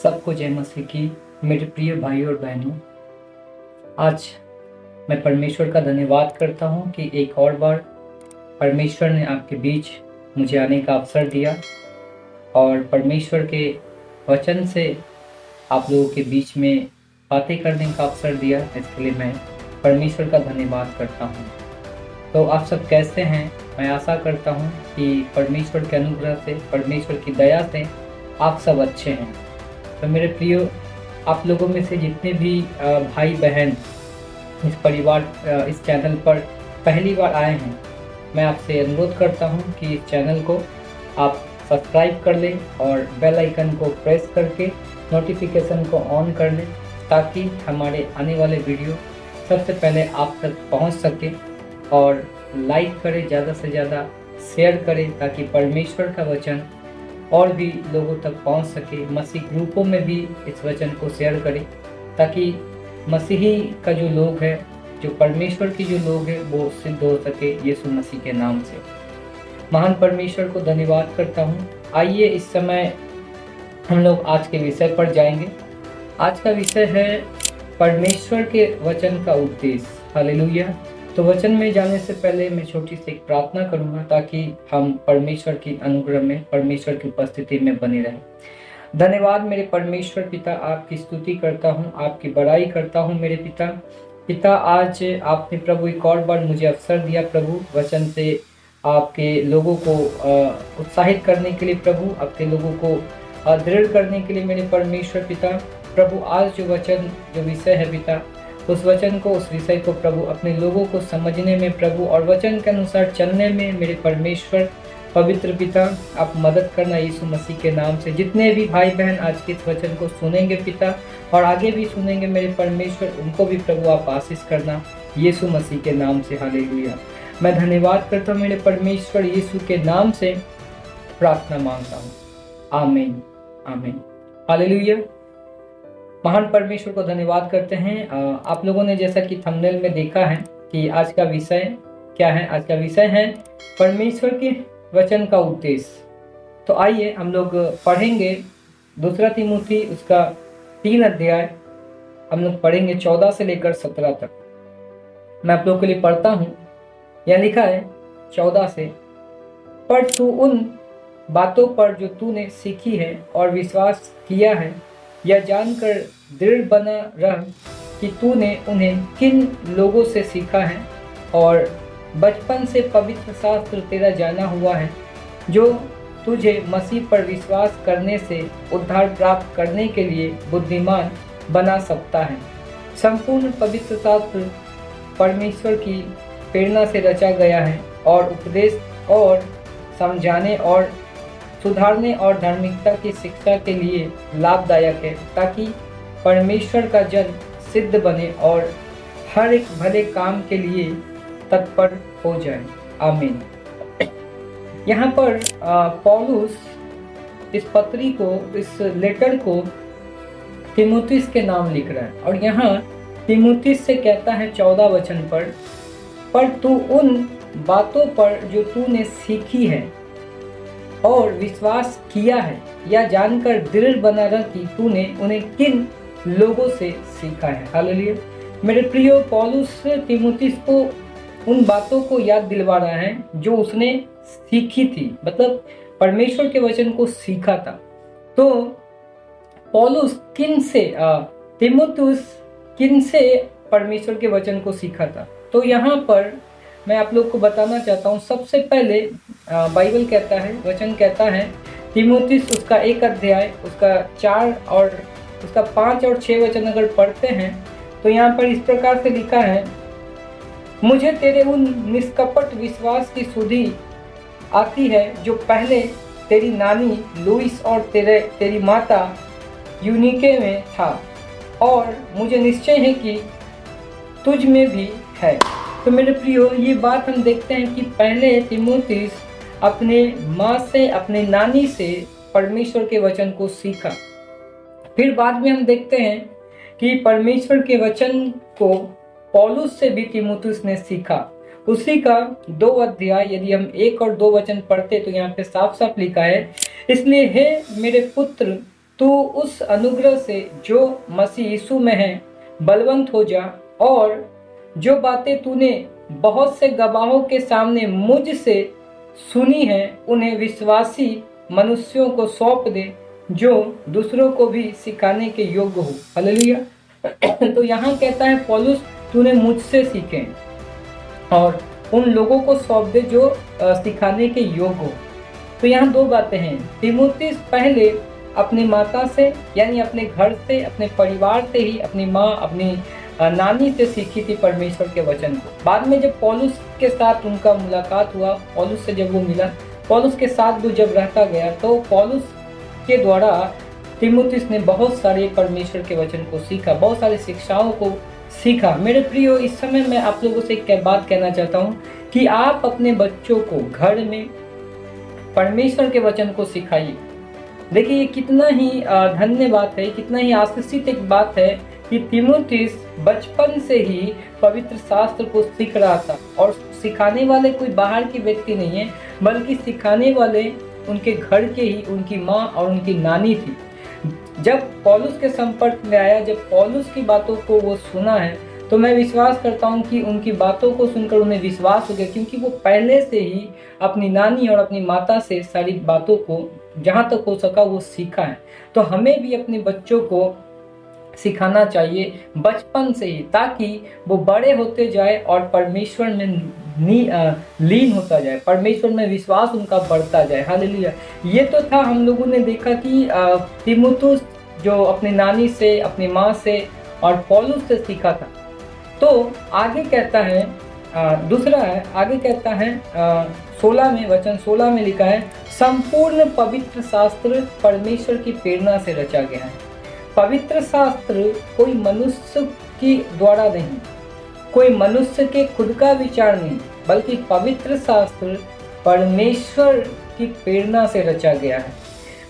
सबको जय मसीह की। मेरे प्रिय भाई और बहनों, आज मैं परमेश्वर का धन्यवाद करता हूँ कि एक और बार परमेश्वर ने आपके बीच मुझे आने का अवसर दिया और परमेश्वर के वचन से आप लोगों के बीच में बातें करने का अवसर दिया। इसके लिए मैं परमेश्वर का धन्यवाद करता हूँ। तो आप सब कैसे हैं? मैं आशा करता हूँ कि परमेश्वर के अनुग्रह से, परमेश्वर की दया से आप सब अच्छे हैं। तो मेरे प्रियो, आप लोगों में से जितने भी भाई बहन इस परिवार इस चैनल पर पहली बार आए हैं, मैं आपसे अनुरोध करता हूं कि इस चैनल को आप सब्सक्राइब कर लें और बेल आइकन को प्रेस करके नोटिफिकेशन को ऑन कर लें, ताकि हमारे आने वाले वीडियो सबसे पहले आप तक पहुंच सके। और लाइक करें, ज़्यादा से ज़्यादा शेयर करें, ताकि परमेश्वर का वचन और भी लोगों तक पहुंच सके। मसीह ग्रुपों में भी इस वचन को शेयर करें, ताकि मसीही का जो लोग है, जो परमेश्वर की जो लोग हैं, वो सिद्ध हो सके यीशु मसीह के नाम से। महान परमेश्वर को धन्यवाद करता हूँ। आइए इस समय हम लोग आज के विषय पर जाएंगे। आज का विषय है परमेश्वर के वचन का उद्देश्य। हालेलुया। तो वचन में जाने से पहले मैं छोटी सी एक प्रार्थना करूंगा, ताकि हम परमेश्वर की अनुग्रह में, परमेश्वर की उपस्थिति में बने रहें। धन्यवाद मेरे परमेश्वर पिता, आपकी स्तुति करता हूं, आपकी बड़ाई करता हूं मेरे पिता। आज आपने प्रभु एक और बार मुझे अवसर दिया प्रभु, वचन से आपके लोगों को उत्साहित करने के लिए प्रभु, आपके लोगों को दृढ़ करने के लिए मेरे परमेश्वर पिता। प्रभु आज जो वचन, जो विषय है पिता, उस वचन को, उस विषय को प्रभु अपने लोगों को समझने में प्रभु और वचन के अनुसार चलने में मेरे परमेश्वर पवित्र पिता आप मदद करना यीशु मसीह के नाम से। जितने भी भाई बहन आज के इस वचन को सुनेंगे पिता और आगे भी सुनेंगे मेरे परमेश्वर, उनको भी प्रभु आप आशीष करना यीशु मसीह के नाम से। हालेलुया। मैं धन्यवाद करता हूँ मेरे परमेश्वर, यीशु के नाम से प्रार्थना मांगता हूँ। आमीन, आमीन, हालेलुया। महान परमेश्वर को धन्यवाद करते हैं। आप लोगों ने जैसा कि थंबनेल में देखा है कि आज का विषय क्या है। आज का विषय है परमेश्वर के वचन का उद्देश्य। तो आइए हम लोग पढ़ेंगे दूसरा तीमुथी उसका 3 अध्याय, हम लोग पढ़ेंगे 14 से लेकर 17 तक। मैं आप लोगों के लिए पढ़ता हूँ। यहाँ लिखा है 14 से, पर तू उन बातों पर जो तूने सीखी है और विश्वास किया है, यह जानकर दृढ़ बना रह कि तूने उन्हें किन लोगों से सीखा है और बचपन से पवित्र शास्त्र तेरा जाना हुआ है, जो तुझे मसीह पर विश्वास करने से उद्धार प्राप्त करने के लिए बुद्धिमान बना सकता है। संपूर्ण पवित्र शास्त्र परमेश्वर की प्रेरणा से रचा गया है और उपदेश और समझाने और सुधारने और धार्मिकता की शिक्षा के लिए लाभदायक है, ताकि परमेश्वर का जन सिद्ध बने और हर एक भले काम के लिए तत्पर हो जाए। आमीन। यहाँ पर पौलुस इस पत्री को, इस लेटर को तीमुथियुस के नाम लिख रहा है और यहाँ तीमुथियुस से कहता है 14 वचन पर तू उन बातों पर जो तूने सीखी है और विश्वास किया है, यह जानकर दृढ़ बना रह कि तूने उन्हें किन लोगों से सीखा है। हालेलुया। मेरे प्रियो, पौलुस तीमुथियुस को उन बातों को याद दिलवा रहा है जो उसने सीखी थी, मतलब परमेश्वर के वचन को सीखा था। तो पौलुस तीमुथियुस किन से परमेश्वर के वचन को सीखा था? तो यहाँ पर मैं आप लोग को बताना चाहता हूँ। सबसे पहले बाइबल कहता है, वचन कहता है, तीमुथियुस उसका 1 अध्याय उसका 4 और उसका 5 और 6 वचन अगर पढ़ते हैं तो यहाँ पर इस प्रकार से लिखा है, मुझे तेरे उन निष्कपट विश्वास की सुधि आती है जो पहले तेरी नानी लुईस और तेरी माता यूनिके में था, और मुझे निश्चय है कि तुझ में भी है। तो मेरे प्रियो, ये बात हम देखते हैं कि पहले तीमुथियुस अपने माँ से, अपने नानी से परमेश्वर के वचन को सीखा। फिर बाद में हम देखते हैं कि परमेश्वर के वचन को पौलुस से भी तीमुथियुस ने सीखा। उसी का 2 अध्याय यदि हम 1 और 2 वचन पढ़ते तो यहाँ पे साफ साफ लिखा है, इसलिए हे मेरे पुत्र, तू उस अनुग्रह से जो मसीह यीशु में है बलवंत हो जा, और जो बातें तूने बहुत से गवाहों के सामने मुझसे सुनी है उन्हें विश्वासी मनुष्यों को सौंप दे, जो दूसरों को भी सिखाने के योग्य हो। हालेलुया। तो यहाँ कहता है पौलुस, तूने मुझसे सीखे और उन लोगों को सौंप दे जो सिखाने के योग्य हो। तो यहाँ दो बातें हैं। तीमुथियुस पहले अपनी माता से, यानी अपने घर से, अपने परिवार से ही, अपनी माँ, अपनी नानी से सीखी थी परमेश्वर के वचन को। बाद में जब पौलुस के साथ उनका मुलाकात हुआ, पौलुस से जब वो मिला, पौलुस के साथ वो जब रहता गया, तो पौलुस के द्वारा तीमुथियुस ने बहुत सारे परमेश्वर के वचन को सीखा, बहुत सारी शिक्षाओं को सीखा। मेरे प्रियो, इस समय मैं आप लोगों से एक बात कहना चाहता हूँ कि आप अपने बच्चों को घर में परमेश्वर के वचन को सिखाइए। देखिए, ये कितना ही धन्य बात है, कितना ही आशीषित एक बात है कि तीमुथियुस बचपन से ही पवित्र शास्त्र को सीख रहा था, और सिखाने वाले कोई बाहर के व्यक्ति नहीं है, बल्कि सिखाने वाले उनके घर के ही उनकी माँ और उनकी नानी थी। जब पौलुस के संपर्क में आया, जब पौलुस की बातों को वो सुना है, तो मैं विश्वास करता हूँ कि उनकी बातों को सुनकर उन्हें विश्वास हो गया, क्योंकि वो पहले से ही अपनी नानी और अपनी माता से सारी बातों को जहाँ तक हो सका वो सीखा है। तो हमें भी अपने बच्चों को सिखाना चाहिए बचपन से ही, ताकि वो बड़े होते जाए और परमेश्वर में लीन होता जाए, परमेश्वर में विश्वास उनका बढ़ता जाए। हालेलुया। ये तो था, हम लोगों ने देखा कि तीमुथियुस जो अपनी नानी से, अपनी माँ से और पौलुस से सीखा था। तो आगे कहता है, दूसरा है, आगे कहता है 16 में, वचन 16 में लिखा है, संपूर्ण पवित्र शास्त्र परमेश्वर की प्रेरणा से रचा गया है। पवित्र शास्त्र कोई मनुष्य की द्वारा नहीं, कोई मनुष्य के खुद का विचार नहीं, बल्कि पवित्र शास्त्र परमेश्वर की प्रेरणा से रचा गया है,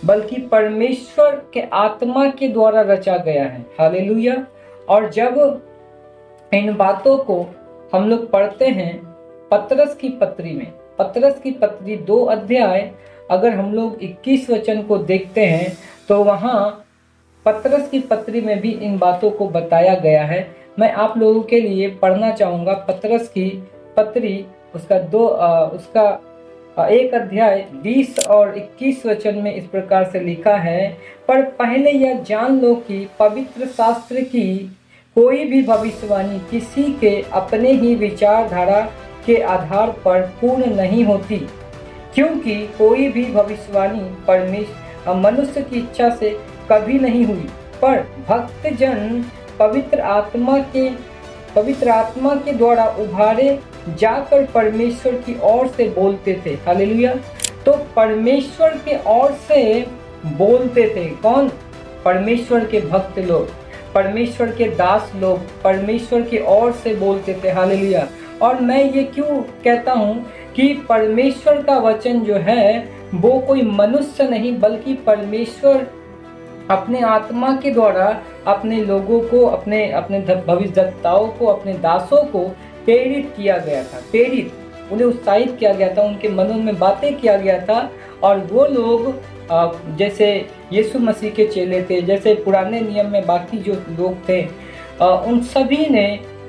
बल्कि परमेश्वर के आत्मा के द्वारा रचा गया है। हालेलुया। और जब इन बातों को हम लोग पढ़ते हैं पतरस की पत्री में, पतरस की पत्री 2 अध्याय, अगर हम लोग 21 वचन को देखते हैं, तो वहाँ पतरस की पत्री में भी इन बातों को बताया गया है। मैं आप लोगों के लिए पढ़ना चाहूँगा पतरस की पत्री, उसका 1 अध्याय 20 और 21 वचन में इस प्रकार से लिखा है, पर पहले यह जान लो कि पवित्र शास्त्र की कोई भी भविष्यवाणी किसी के अपने ही विचारधारा के आधार पर पूर्ण नहीं होती, क्योंकि कोई भी भविष्यवाणी मनुष्य की इच्छा से कभी नहीं हुई, पर भक्तजन पवित्र आत्मा के द्वारा उभारे जाकर परमेश्वर की ओर से बोलते थे। हालेलुया। तो परमेश्वर के ओर से बोलते थे कौन? परमेश्वर के भक्त लोग, परमेश्वर के दास लोग परमेश्वर की ओर से बोलते थे। हालेलुया। और मैं ये क्यों कहता हूँ कि परमेश्वर का वचन जो है वो कोई मनुष्य नहीं, बल्कि परमेश्वर अपने आत्मा के द्वारा अपने लोगों को, अपने भविष्यवक्ताओं को, अपने दासों को प्रेरित किया गया था, उन्हें उत्साहित किया गया था, उनके मनों में बातें किया गया था। और वो लोग जैसे यीशु मसीह के चेले थे, जैसे पुराने नियम में बाकी जो लोग थे, उन सभी ने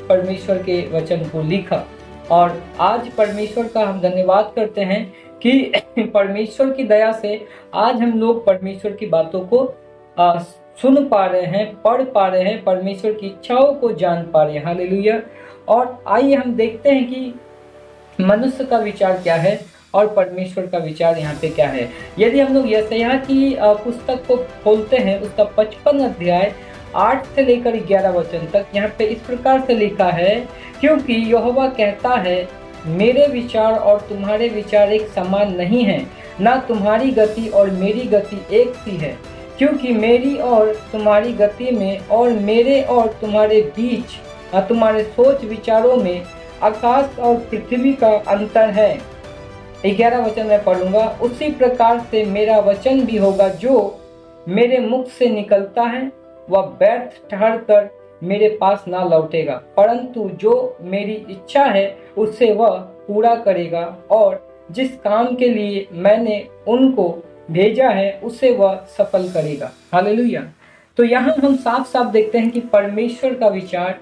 परमेश्वर के वचन को लिखा। और आज परमेश्वर का हम धन्यवाद करते हैं कि परमेश्वर की दया से आज हम लोग परमेश्वर की बातों को सुन पा रहे हैं, पढ़ पा रहे हैं, परमेश्वर की इच्छाओं को जान पा रहे हैं। हालेलुया। और आइए हम देखते हैं कि मनुष्य का विचार क्या है और परमेश्वर का विचार यहाँ पे क्या है। यदि हम लोग यशायाह की पुस्तक को खोलते हैं, उसका 55 अध्याय 8 से लेकर 11 वचन तक, यहाँ पे इस प्रकार से लिखा है, क्योंकि यहोवा कहता है, मेरे विचार और तुम्हारे विचार एक समान नहीं है, ना तुम्हारी गति और मेरी गति एक सी है, क्योंकि मेरी और तुम्हारी गति में और मेरे और तुम्हारे बीच, तुम्हारे सोच विचारों में आकाश और पृथ्वी का अंतर है। 11 वचन मैं पढ़ूंगा। उसी प्रकार से मेरा वचन भी होगा जो मेरे मुख से निकलता है, वह व्यर्थ ठहर कर मेरे पास ना लौटेगा, परंतु जो मेरी इच्छा है उसे वह पूरा करेगा और जिस काम के लिए मैंने उनको भेजा है उसे वह सफल करेगा। हालेलुया। तो यहाँ हम साफ साफ देखते हैं कि परमेश्वर का विचार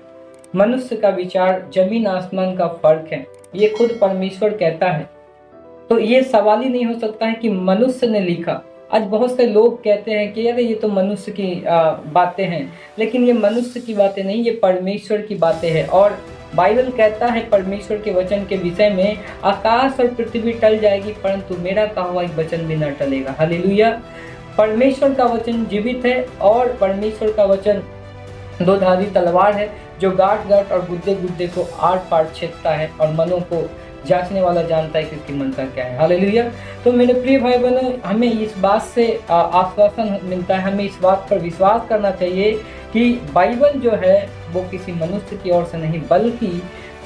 मनुष्य का विचार जमीन आसमान का फर्क है, ये खुद परमेश्वर कहता है। तो ये सवाल ही नहीं हो सकता है कि मनुष्य ने लिखा। आज बहुत से लोग कहते हैं कि यार ये तो मनुष्य की बातें हैं, लेकिन ये मनुष्य की बातें नहीं, ये परमेश्वर की बातें हैं। और बाइबल कहता है परमेश्वर के वचन के विषय में, आकाश और पृथ्वी टल जाएगी परंतु मेरा कहा हुआ एक वचन भी न टलेगा। हालेलुया। परमेश्वर का वचन जीवित है और परमेश्वर का वचन दो धारी तलवार है जो गांठ गांठ और गुद्दे गुद्दे को आर पार छेदता है और मनों को जांचने वाला जानता है कि इसकी मनसा क्या है। हालेलुया। तो मेरे प्रिय भाई बहनों, हमें इस बात से आश्वासन मिलता है, हमें इस बात पर विश्वास करना चाहिए कि बाइबल जो है वो किसी मनुष्य की ओर से नहीं बल्कि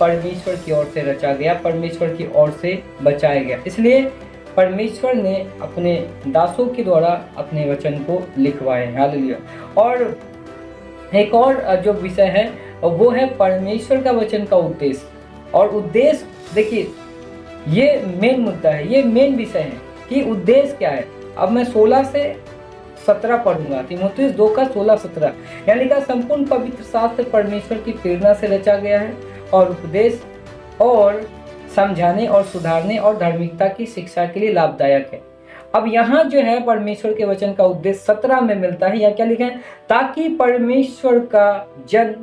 परमेश्वर की ओर से रचा गया, परमेश्वर की ओर से बचाया गया। इसलिए परमेश्वर ने अपने दासों के द्वारा अपने वचन को लिखवाया है। हालेलुया। और एक और जो विषय है वो है परमेश्वर का वचन का उद्देश्य। और उद्देश्य देखिए, ये मेन मुद्दा है, ये मेन विषय है कि उद्देश्य क्या है। अब मैं 16 से 17 पढ़ूंगा, तीमुथियुस 2 का 16-17। यहाँ लिखा, संपूर्ण पवित्र शास्त्र परमेश्वर की प्रेरणा से रचा गया है और उपदेश और समझाने और सुधारने और धार्मिकता की शिक्षा के लिए लाभदायक है। अब यहाँ जो है परमेश्वर के वचन का उद्देश्य 17 में मिलता है। या क्या लिखा है, ताकि परमेश्वर का जन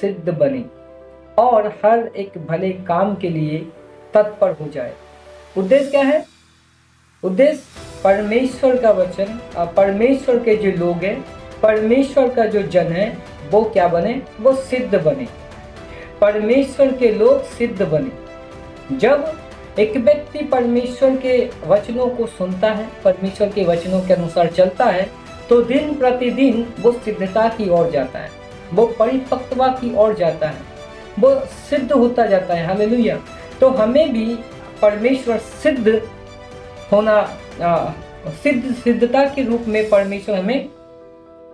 सिद्ध बने और हर एक भले काम के लिए तत्पर हो जाए। उद्देश्य क्या है? उद्देश्य परमेश्वर का वचन, परमेश्वर के जो लोग हैं, परमेश्वर का जो जन है वो क्या बने? वो सिद्ध बने। परमेश्वर के लोग सिद्ध बने। जब एक व्यक्ति परमेश्वर के वचनों को सुनता है, परमेश्वर के वचनों के अनुसार चलता है, तो दिन प्रतिदिन वो सिद्धता की ओर जाता है, वो परिपक्वता की ओर जाता है, वो सिद्ध होता जाता है। हालेलुया। तो हमें भी परमेश्वर सिद्ध होना, सिद्धता के रूप में परमेश्वर हमें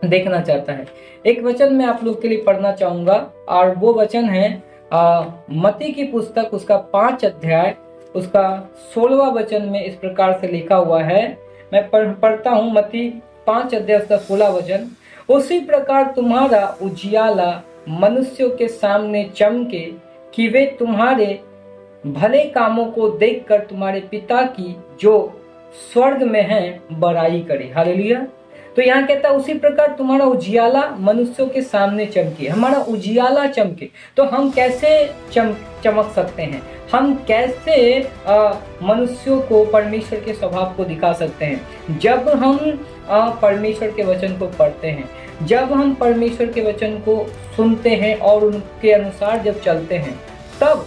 देखना चाहता है। एक वचन मैं आप लोग के लिए पढ़ना चाहूंगा और वो वचन है मत्ती की पुस्तक, उसका 5 अध्याय, उसका 16वां वचन में इस प्रकार से लिखा हुआ है। मैं पढ़ता हूँ, मत्ती 5 अध्याय उसका 16 वचन। उसी प्रकार तुम्हारा उजियाला मनुष्यों के सामने चमके कि वे तुम्हारे भले कामों को देखकर तुम्हारे पिता की जो स्वर्ग में है बड़ाई करे। हालेलुया। तो यहाँ कहता है उसी प्रकार तुम्हारा उजियाला मनुष्यों के सामने चमके। हमारा उजियाला चमके तो हम कैसे चमक सकते हैं? हम कैसे मनुष्यों को परमेश्वर के स्वभाव को दिखा सकते हैं? जब हम परमेश्वर के वचन को पढ़ते हैं, जब हम परमेश्वर के वचन को सुनते हैं और उनके अनुसार जब चलते हैं, तब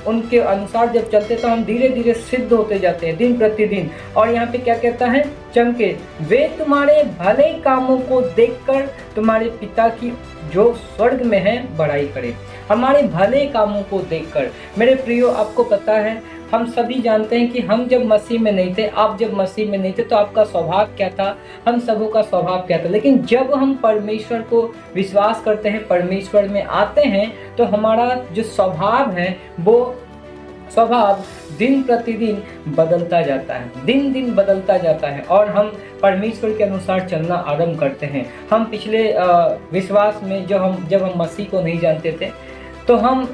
उनके अनुसार जब चलते तो हम धीरे धीरे सिद्ध होते जाते हैं दिन प्रतिदिन। और यहाँ पे क्या कहता है? चमके, वे तुम्हारे भले कामों को देखकर तुम्हारे पिता की जो स्वर्ग में है बड़ाई करे। हमारे भले कामों को देखकर। मेरे प्रियो, आपको पता है, हम सभी जानते हैं कि हम जब मसीह में नहीं थे, आप जब मसीह में नहीं थे, तो आपका स्वभाव क्या था? हम सबों का स्वभाव क्या था? लेकिन जब हम परमेश्वर को विश्वास करते हैं, परमेश्वर में आते हैं, तो हमारा जो स्वभाव है वो स्वभाव दिन प्रतिदिन बदलता जाता है, दिन दिन बदलता जाता है और हम परमेश्वर के अनुसार चलना आरंभ करते हैं। हम पिछले विश्वास में जब हम मसीह को नहीं जानते थे तो हम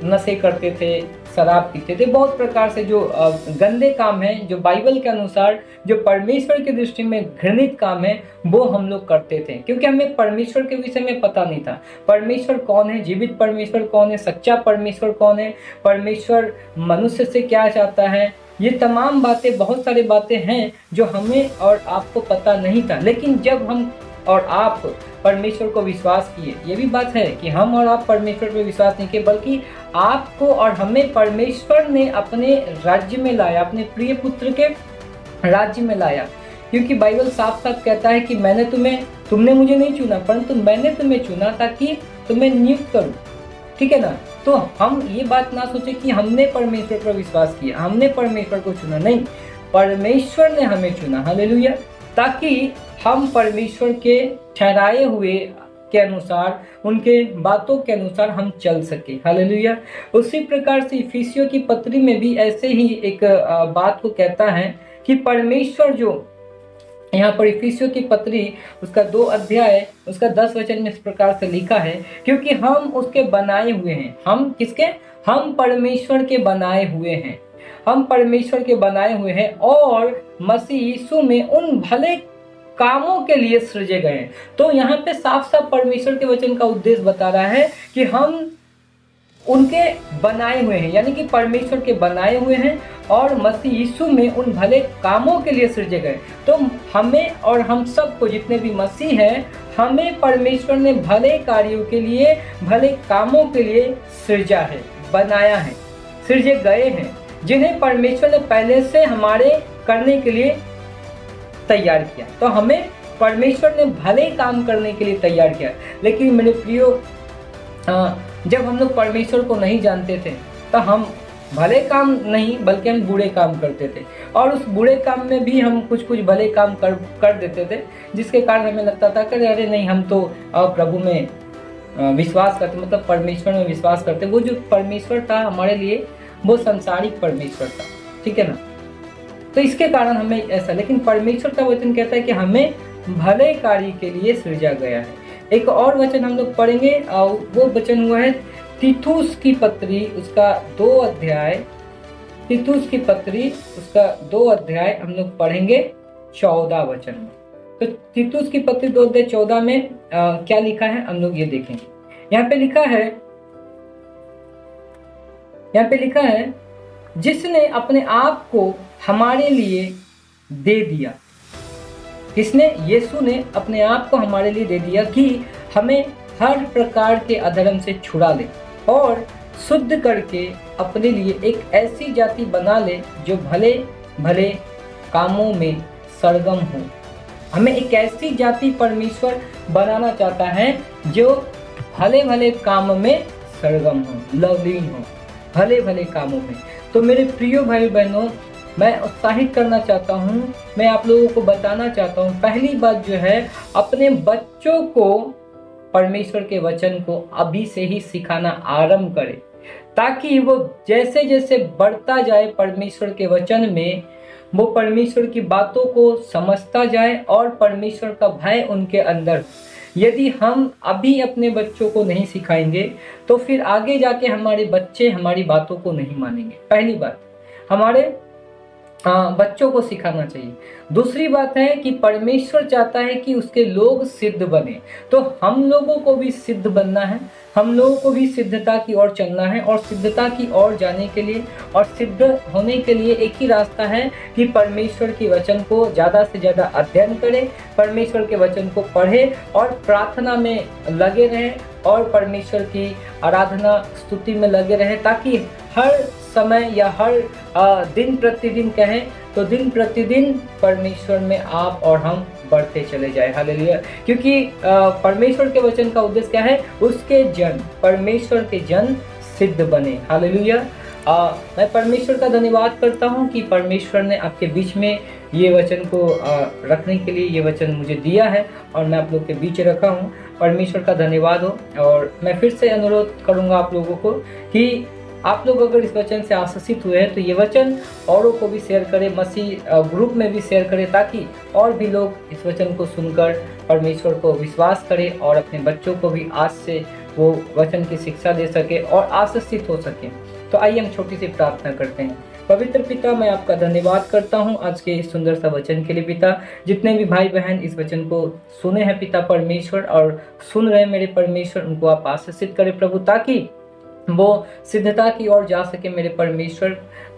नशे करते थे, शराब पीते थे, बहुत प्रकार से जो गंदे काम हैं, जो बाइबल के अनुसार, जो परमेश्वर की दृष्टि में घृणित काम है, वो हम लोग करते थे, क्योंकि हमें परमेश्वर के विषय में पता नहीं था। परमेश्वर कौन है? जीवित परमेश्वर कौन है? सच्चा परमेश्वर कौन है? परमेश्वर मनुष्य से क्या चाहता है? ये तमाम बातें, बहुत सारी बातें हैं जो हमें और आपको पता नहीं था। लेकिन जब हम और आप परमेश्वर को विश्वास किए, ये भी बात है कि हम और आप परमेश्वर पर विश्वास नहीं किए, बल्कि आपको और हमें परमेश्वर ने अपने राज्य में लाया, अपने प्रिय पुत्र के राज्य में लाया। क्योंकि बाइबल साफ साफ कहता है कि तुमने मुझे नहीं चुना, परंतु मैंने तुम्हें चुना ताकि तुम्हें नियुक्त करूं। ठीक है ना? तो हम ये बात ना सोचे कि हमने परमेश्वर पर विश्वास किया, हमने परमेश्वर को चुना, नहीं, परमेश्वर ने हमें चुना। हालेलुया। ताकि हम परमेश्वर के ठहराए हुए के अनुसार, उनके बातों के अनुसार हम चल सके। हालेलुया। उसी प्रकार से इफिसियों की पत्री में भी ऐसे ही एक बात को कहता है कि परमेश्वर जो यहाँ पर इफिसियों की पत्री उसका 2 अध्याय उसका 10 वचन में इस प्रकार से लिखा है, क्योंकि हम उसके बनाए हुए हैं। हम किसके? हम परमेश्वर के बनाए हुए हैं। हम परमेश्वर के बनाए हुए हैं और मसीह यीशु में उन भले कामों के लिए सृजे गए हैं। तो यहाँ पे साफ साफ परमेश्वर के वचन का उद्देश्य बता रहा है कि हम उनके बनाए हुए हैं, यानी कि परमेश्वर के बनाए हुए हैं और मसीह यीशु में उन भले कामों के लिए सृजे गए। तो हमें और हम सबको, जितने भी मसीह हैं, हमें परमेश्वर ने भले कार्यों के लिए, भले कामों के लिए सृजा है, बनाया है, सृजे गए हैं, जिन्हें परमेश्वर ने पहले से हमारे करने के लिए तैयार किया। तो हमें परमेश्वर ने भले काम करने के लिए तैयार किया। लेकिन मेरे प्रियो, जब हम लोग परमेश्वर को नहीं जानते थे तो हम भले काम नहीं बल्कि हम बुरे काम करते थे, और उस बुरे काम में भी हम कुछ कुछ भले काम कर देते थे, जिसके कारण हमें लगता था कि अरे नहीं, हम तो प्रभु में विश्वास करते, मतलब परमेश्वर में विश्वास करते। वो जो परमेश्वर था हमारे लिए वो संसारिक परमेश्वर था, ठीक है ना। तो इसके कारण हमें ऐसा, लेकिन परमेश्वर का वचन कहता है कि हमें भले कार्य के लिए सृजा गया है। एक और वचन हम लोग पढ़ेंगे, वो वचन हुआ है तीतुस की पत्री उसका 2 अध्याय, तीतुस की पत्री उसका 2 अध्याय हम लोग पढ़ेंगे 14 वचन में। तो तीतुस की पत्री 2 अध्याय 14 में क्या लिखा है हम लोग ये देखेंगे। यहाँ पे लिखा है जिसने अपने आप को हमारे लिए दे दिया। किसने? यीशु ने अपने आप को हमारे लिए दे दिया कि हमें हर प्रकार के अधर्म से छुड़ा ले और शुद्ध करके अपने लिए एक ऐसी जाति बना ले जो भले भले कामों में सरगम हो। हमें एक ऐसी जाति परमेश्वर बनाना चाहता है जो भले भले काम में सरगम हो, लवलीन हो, भले भले कामों में। तो मेरे प्रिय भाई बहनों, मैं उत्साहित करना चाहता हूँ, मैं आप लोगों को बताना चाहता हूँ, पहली बात जो है, अपने बच्चों को परमेश्वर के वचन को अभी से ही सिखाना आरंभ करें, ताकि वो जैसे जैसे बढ़ता जाए परमेश्वर के वचन में, वो परमेश्वर की बातों को समझता जाए और परमेश्वर का भय उनके अंदर। यदि हम अभी अपने बच्चों को नहीं सिखाएंगे तो फिर आगे जाके हमारे बच्चे हमारी बातों को नहीं मानेंगे। पहली बात, हमारे बच्चों को सिखाना चाहिए। दूसरी बात है कि परमेश्वर चाहता है कि उसके लोग सिद्ध बने, तो हम लोगों को भी सिद्ध बनना है, हम लोगों को भी सिद्धता की ओर चलना है। और सिद्धता की ओर जाने के लिए और सिद्ध होने के लिए एक ही रास्ता है कि परमेश्वर के वचन को ज़्यादा से ज़्यादा अध्ययन करें, परमेश्वर के वचन को पढ़ें और प्रार्थना में लगे रहें और परमेश्वर की आराधना स्तुति में लगे रहें, ताकि हर समय या हर दिन प्रतिदिन कहें तो दिन प्रतिदिन परमेश्वर में आप और हम बढ़ते चले जाए। हालेलुया। क्योंकि परमेश्वर के वचन का उद्देश्य क्या है? उसके जन, परमेश्वर के जन सिद्ध बने। हालेलुया। मैं परमेश्वर का धन्यवाद करता हूँ कि परमेश्वर ने आपके बीच में ये वचन को रखने के लिए ये वचन मुझे दिया है और मैं आप लोग के बीच रखा हूँ। परमेश्वर का धन्यवाद हो। और मैं फिर से अनुरोध करूँगा आप लोगों को कि आप लोग अगर इस वचन से आशीषित हुए हैं तो ये वचन औरों को भी शेयर करें, मसीह ग्रुप में भी शेयर करें, ताकि और भी लोग इस वचन को सुनकर परमेश्वर को विश्वास करें और अपने बच्चों को भी आज से वो वचन की शिक्षा दे सके और आशीषित हो सके। तो आइए हम छोटी सी प्रार्थना करते हैं। पवित्र पिता, मैं आपका धन्यवाद करता हूँ आज के इस सुंदर सा वचन के लिए। पिता, जितने भी भाई बहन इस वचन को सुने हैं पिता परमेश्वर और सुन रहे हैं मेरे परमेश्वर, उनको आप आशीषित करें प्रभु, ताकि वो सिद्धता की ओर जा सके मेरे परमेश्वर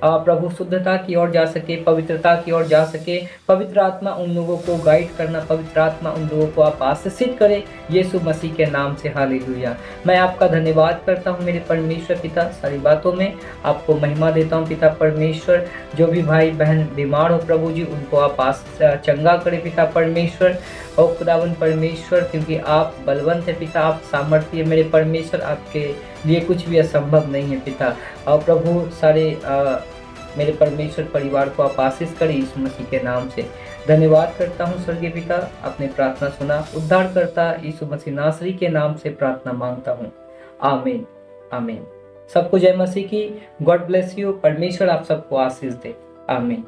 प्रभु, शुद्धता की ओर जा सके, पवित्रता की ओर जा सके। पवित्र आत्मा उन लोगों को गाइड करना, पवित्र आत्मा उन लोगों को आप आशीषित करें यीशु मसीह के नाम से। हालेलुया। मैं आपका धन्यवाद करता हूँ मेरे परमेश्वर पिता, सारी बातों में आपको महिमा देता हूँ पिता परमेश्वर। जो भी भाई बहन बीमार हो प्रभु जी, उनको आप चंगा करें पिता परमेश्वर। और खुदावन परमेश्वर, क्योंकि आप बलवंत है पिता, आप सामर्थ्य मेरे परमेश्वर, आपके लिए कुछ भी असंभव नहीं है पिता। और प्रभु सारे मेरे परमेश्वर परिवार को आप आशीष करें यीशु मसीह के नाम से। धन्यवाद करता हूँ स्वर्गीय पिता, अपने प्रार्थना सुना। उद्धार करता यीशु मसीह नासरी के नाम से प्रार्थना मांगता हूँ, आमीन आमीन। सबको जय मसीह की। God bless you. परमेश्वर आप सबको आशीष दे। आमीन।